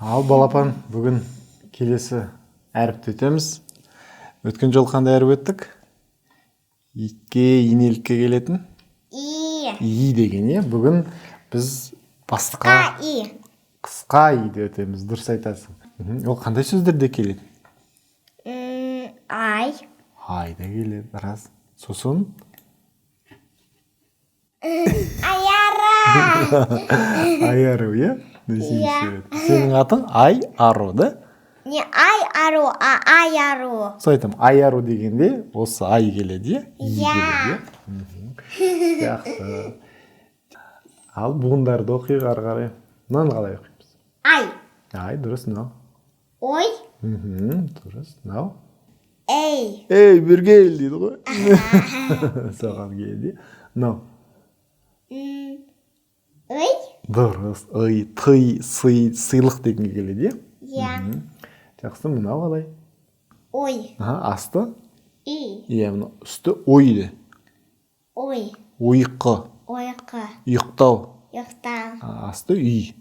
Ал балапан, бүгін келесі әріпті өтеміз. Өткен жол қандай әріп өттік? Итке, инелікке келетін? И деген, е? Бүгін біз басқа қысқа иді өтеміз, дұрыс айтасың. Ол қандай сөздерде келеді? Айда келеді, рас. Сосын? Айару, е? Сенің атың Ай-ару, да? Не Ай-ару, а Айару. Сойтым, Айару дегенде осы ай келеді, е? И келеді, е? Жақсы. Ал бұғындарды оқиық ары қарай. Мынаны қалай оқимыз? Ай, дұрыс, мынау. Ой. Дұрыс, мынау. Эй. Эй, бірге ел дейді ғой. Соған келді. Мынау. Ой. Дұрыс, ый, тый, сыйлық дегенге келеді, е? Иә. Жақсы, мынау қалай? Ой. Асты? И. Иә, мынау үсті ойды. Ой. Ойқы. Ойқы. Ұйықтау. Ұйықтау. Асты үй.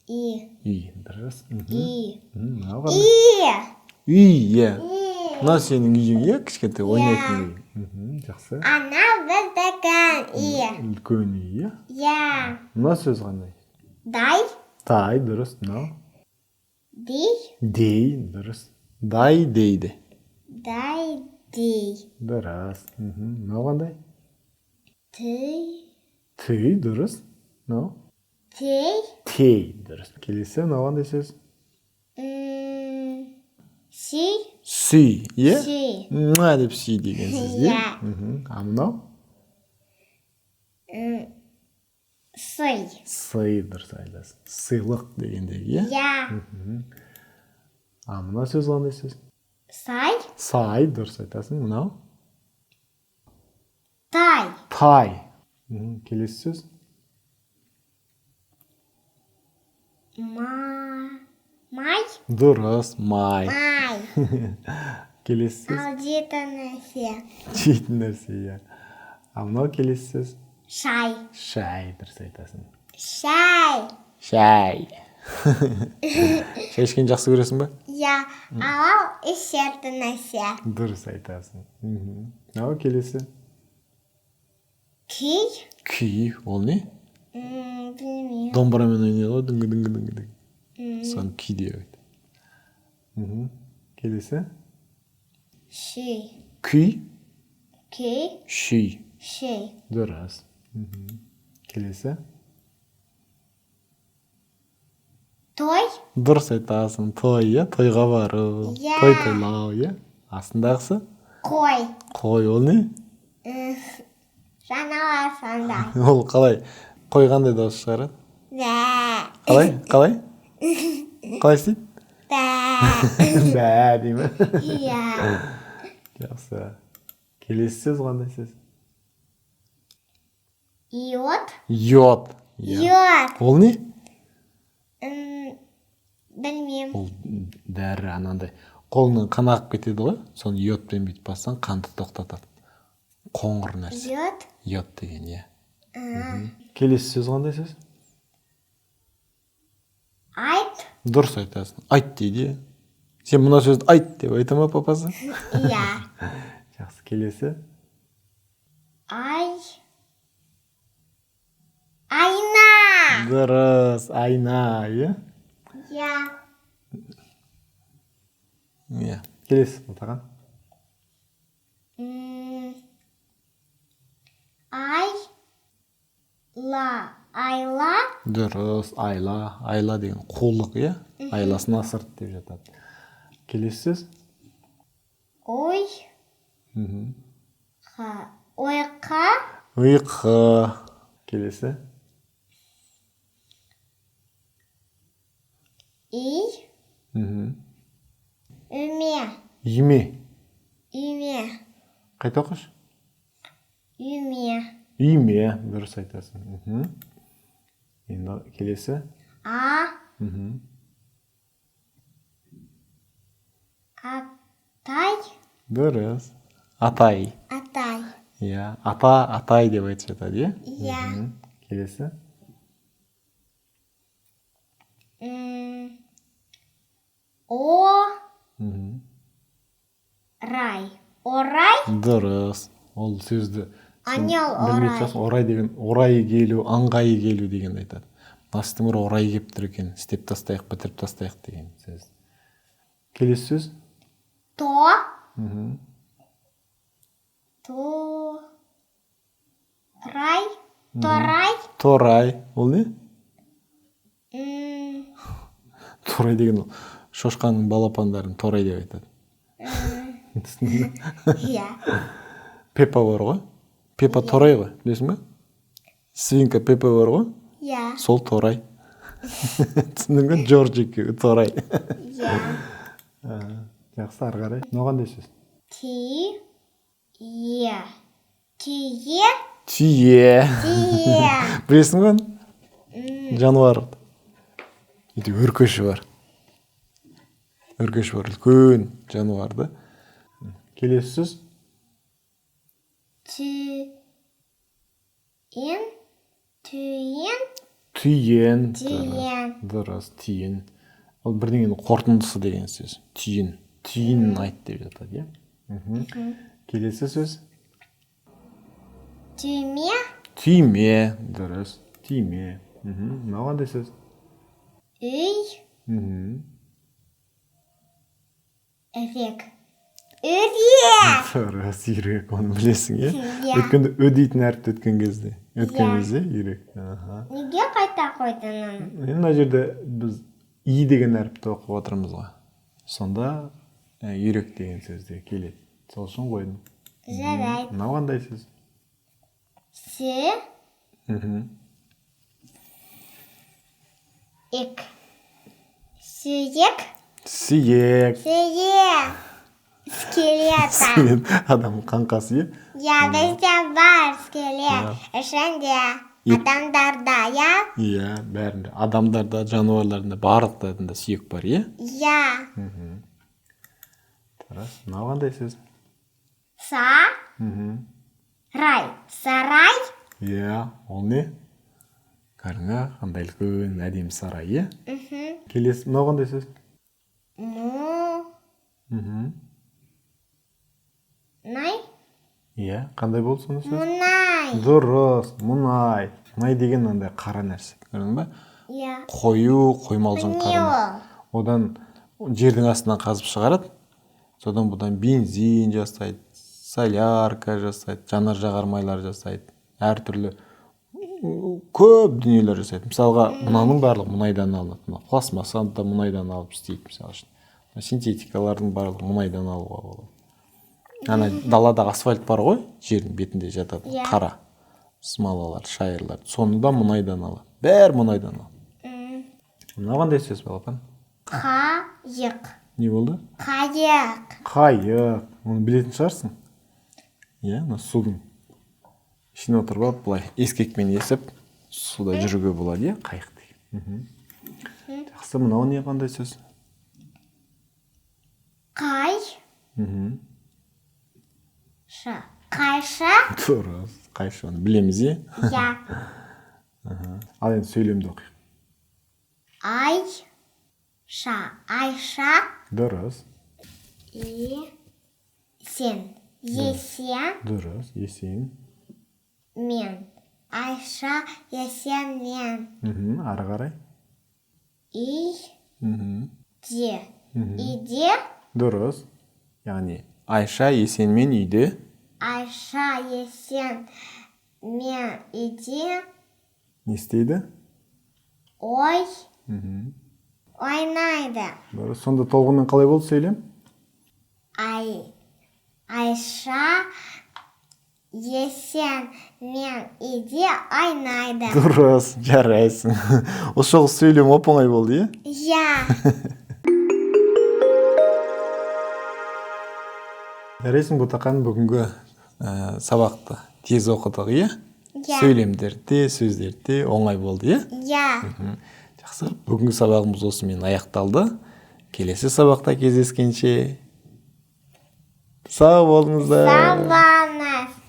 И. Дұрыс. И. Мынау қалай? Үй, иә. Мына сенің үйің, е, кішкентай ойнайтын үй. Жақсы. Ана біздікі и. Үлкен үй, е? Иә. Мына сөз қандай? Дай. Дай, дұрыс. Мынау? Дей. Дей, дұрыс. Дай дейді. Дай дей. Дұрыс. Мынау қандай? Тый. Тый, дұрыс. Мынау? Тей. Тей, дұрыс. Келесі, мынау қандай сөз? Сүй. Сүй, е? Сүй. Муа деп сүй деген сөз, е? Иә. А мынау? Сый. Сый, дұрыс айтасың. Сыйлық дегендегі, е? Иә. А мына сөз қандай сөз? Сай. Сай, дұрыс айтасың. Мынау? Тай. Тай. Келесі сөз? Май. Дұрыс, май. Май. Келесі сөз? Ал жейтін нәрсе. Жейтін нәрсе, иә. А мынау келесі сөз? Шай. Шай, дұрыс айтасың. Шай. Шай. Шай ішкен жақсы көресің ба? Иә. Ал ішетін нәрсе. Дұрыс айтасың. Мынау келесі? Күй. Күй, ол не? Білмеймін. Домбырамен ойнайды ғой, дүңгі. Соны күй деп айтады. Келесі? Шүй. Күй? Күй. Шүй. Шүй. Дұрыс. Келесі? Той. Дұрыс айтасың. Той, е? Тойға бару. Иә. Той тойлау, е? Астындағысы? Қой. Қой, ол не? Жануар сондай. Ол қалай? Қой қандай дауыс шығарады? Бә. Қалай? Қалай істейді? Бә. Бә, дей ме? Иә. Жақсы. Келесі сөз қандай сөз? Йод. Йод. Йод. Ол не? Білмеймін. Ол дәрі анандай. Қолыңнан қан ағып кетеді ғой. Соны йодпен бүйтіп бассаң қанды тоқтатады. Қоңыр нәрсе. Йод. Йод деген, иә. Келесі сөз қандай сөз? Айт. Дұрыс айтасың. Айт дейді. Сен мына сөзді айт деп айта ма папасы? Иә. Жақсы, келесі. Айна. Дұрыс, айна, е? Иә. Иә. Келесі, Ботаған. Айла. Дұрыс, айла. Айла деген қулық, е? Айласын асырды деп жатады. Келесі сөз? Ой. Ойқа. Ұйқы. Келесі? Үме. Үйме. Қайта оқыш? Үме. Үйме, дұрыс айтасың. Енді келесі? Атай. Дұрыс. Атай. Атай. Иә, атай деп айтып жатады, иә? Иә. Келесі? Орай. Орай? Дұрыс. Ол сөзді сен Анел білмей орай. тұрсың. Орай деген орайы келу, аңғайы келу деген айтады. Астың бір орайы келіп тұр екен. Істеп тастайық, бітіріп тастайық деген сөз. Келесі сөз? То. Мгм. Рай. Торай. Торай. Ол не? М, Торай деген ол шошқаның балапандарын торай деп айтады. Түсіндің бе? Иә. Пеппа бар ғой. Пеппа торай ғой, білесің бе? Свинка Пеппа бар ғой. Иә. Сол торай. Түсіндің бе? Джорджик торай. Иә. Жақсы, ары қарай. Мынаған сөз? Тие. Тие. Түйе. Тие. Білесің бе? Жануар. Үйде өркеші бар. Өркеші бар. Үлкен жануарды. Келесі сөз? Түйен. Түйен. Түйен. Түйен. Дұрыс, түйен. Ол бірдеңенің қорытындысы деген сөз. Түйін. Түйін айт деп жатады, иә? Келесі сөз? Түйме. Түйме. Дұрыс. Түйме. Мынаған сөз? Үй. Мгм. Үрек. Үрек. Дұрыс, үйрек. Оны білесің, иә? Иә. Өткенде ö дейтін әріпті өткен кезде. Өткен кезде үйрек. Неге қайта қойдың? Мына жерде біз и деген әріпті оқып отырмыз ғой. Сонда үйрек деген сөзде келеді. Сол үшін қойдым. Жарайды. Мынау қандай сөз? Ек. Сүйек. Сүйек. Сүйек. Скелет. Сүйек. Адам қаңқасы, иә? Я бізде бар скелет. Ішінде адамдарда, я? Иә, бәрінде. Адамдарда, жануарларында, барлықтарында сүйек бар, иә? Я. Мынау қандай сөз? Са. Рай. Сарай. Иә, ол не? Қарыңа, қандай үлкен әдемі сарай, иә? Келесі, мынау қандай сөз? Мұнай. Иә, қандай болды соны сөз? Мұнай. Дұрыс, мұнай. Мұнай деген андай қара нәрсе. Көрдің бе? Я. Қою, қоймалжың Не қара. ол? Одан жердің астынан қазып шығарады. Содан бұдан бензин жасайды, солярка жасайды, жанар жағармайлар жасайды. Әртүрлі көп дүниелер жасайды. Мысалға, мынаның барлығы мұнайдан алынады. Пластмассаны да мұнайдан алып істейді, мысалы үшін. Синтетикалардың барлығы мұнайдан алуға болады. Ана даладағы асфальт бар ғой, жердің бетінде жатады, қара смолалар, шайырлар. Соны да мұнайдан алады. Бәрі мұнайдан алады. Мына қандай сөз балапан? Қайық. Не болды? Қайық. Қайық. Оны білетін шығарсың? Иә, судың ішіне отырып алып, былай ескекпен есіп, суда жүруге болады, иә, қайық деген. Жақсы, мынау не қандай сөз? Қай. Қайша. Дұрыс. Қайшы, оны білеміз, иә? Я. Ал енді сөйлемді оқиық. Айша. Айша. Дұрыс. Сен. Есен. Дұрыс. Есен. Мен. Айша. Есен. Мен. Ары қарай. Үйде. Үйде. Дұрыс. Яғни Айша есенмен үйде. Айша. Есен. Мен. Үйде. Не істейді? Ой. Ойнайды. Дұрыс. Сонда толығымен қалай болды сөйлем? Айша. Есен. Мен. Үйде. Ойнайды. Дұрыс. Жарайсың. Осы жолғы сөйлем оп-оңай болды, иә? Я. Жарайсың, Ботақан, бүгінгі сабақты тез оқыдық, иә? Я. Сөйлемдерде, сөздерде оңай болды, иә? Я. Жақсы, бүгінгі сабағымыз осымен аяқталды. Келесі сабақта кездескенше сау болыңыздар. Сау болыңыз.